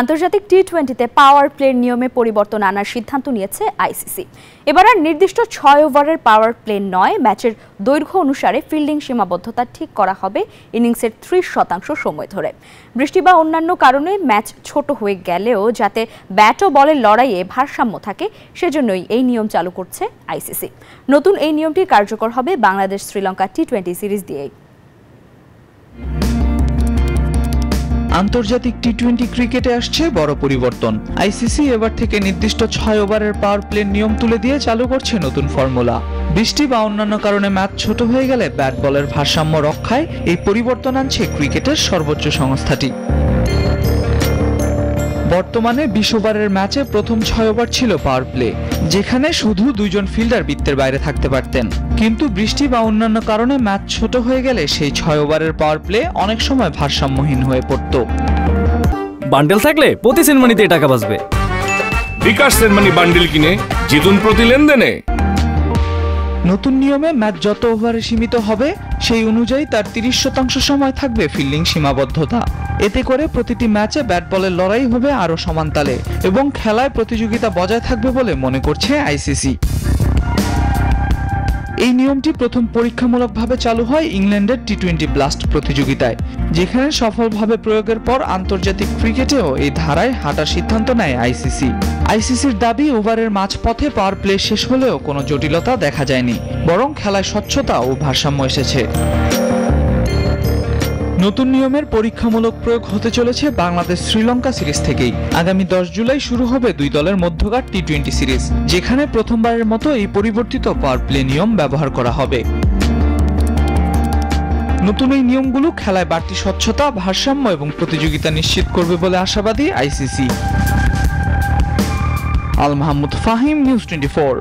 আন্তর্জাতিক টি-20তে পাওয়ার প্লের নিয়মে পরিবর্তন আনার সিদ্ধান্ত নিয়েছে আইসিসি। এবার আর নির্দিষ্ট ৬ ওভারের পাওয়ার প্লে নয়, ম্যাচের দৈর্ঘ্য অনুসারে ফিল্ডিং সীমাবদ্ধতা ঠিক করা হবে ইনিংসের ৩০% সময় ধরে। বৃষ্টি বা অন্যান্য কারণে ম্যাচ ছোট হয়ে গেলেও যাতে ব্যাট ও বলের লড়াইয়ে ভারসাম্য থাকে, সেজন্যই এই নিয়ম চালু করছে আইসিসি। নতুন এই নিয়মটি কার্যকর হবে বাংলাদেশ শ্রীলঙ্কা টি-20 সিরিজ দিয়েই। আন্তর্জাতিক টি-20 ক্রিকেটে আসছে বড় পরিবর্তন। আইসিসি এবার থেকে নির্দিষ্ট ৬ ওভারের পাওয়ার প্লের নিয়ম তুলে দিয়ে চালু করছে নতুন ফর্মুলা। বৃষ্টি বা অন্যান্য কারণে ম্যাচ ছোট হয়ে গেলে ব্যাট বলের ভারসাম্য রক্ষায় এই পরিবর্তন আনছে ক্রিকেটের সর্বোচ্চ সংস্থাটি। বর্তমানে ২০ ওভারের ম্যাচে প্রথম ৬ ওভার ছিল পাওয়ার প্লে, যেখানে শুধু ২ জন ফিল্ডার বৃত্তের বাইরে থাকতে পারতেন। কিন্তু বৃষ্টি বা অন্যান্য কারণে ম্যাচ ছোট হয়ে গেলে সেই ৬ ওভারের পাওয়ার প্লে অনেক সময় ভারসাম্যহীন হয়ে পড়ত। বান্ডেল থাকলে প্রতি সেনমানিতে টাকা বাঁচবে। বিকাশ সেনমানি বান্ডেল কিনে জিতুন প্রতি লেনদেনে। নতুন নিয়মে ম্যাচ যত ওভারে সীমিত হবে, সেই অনুযায়ী তার ৩০% সময় থাকবে ফিল্ডিং সীমাবদ্ধতা। এতে করে প্রতিটি ম্যাচে ব্যাট বলের লড়াই হবে আরও সমানতালে এবং খেলায় প্রতিযোগিতা বজায় থাকবে বলে মনে করছে আইসিসি। এই নিয়মটি প্রথম পরীক্ষামূলকভাবে চালু হয় ইংল্যান্ডের টি-20 ব্লাস্ট প্রতিযোগিতায়, যেখানে সফলভাবে প্রয়োগের পর আন্তর্জাতিক ক্রিকেটেও এই ধারায় হাঁটার সিদ্ধান্ত নেয় আইসিসি। আইসিসির দাবি, ওভারের মাঝপথে পাওয়ার প্লে শেষ হলেও কোনো জটিলতা দেখা যায়নি, বরং খেলায় স্বচ্ছতা ও ভারসাম্য এসেছে। নতুন নিয়মের পরীক্ষামূলক প্রয়োগ হতে চলেছে বাংলাদেশ শ্রীলঙ্কা সিরিজ থেকেই। আগামী ১০ জুলাই শুরু হবে ২ দলের মধ্যকার টি-20 সিরিজ, যেখানে প্রথমবারের মতো এই পরিবর্তিত পাওয়ার প্লে নিয়ম ব্যবহার করা হবে। নতুন এই নিয়মগুলো খেলায় বাড়তি স্বচ্ছতা, ভারসাম্য এবং প্রতিযোগিতা নিশ্চিত করবে বলে আশাবাদী আইসিসি। আল মাহমুদ ফাহিম, নিউজ 24।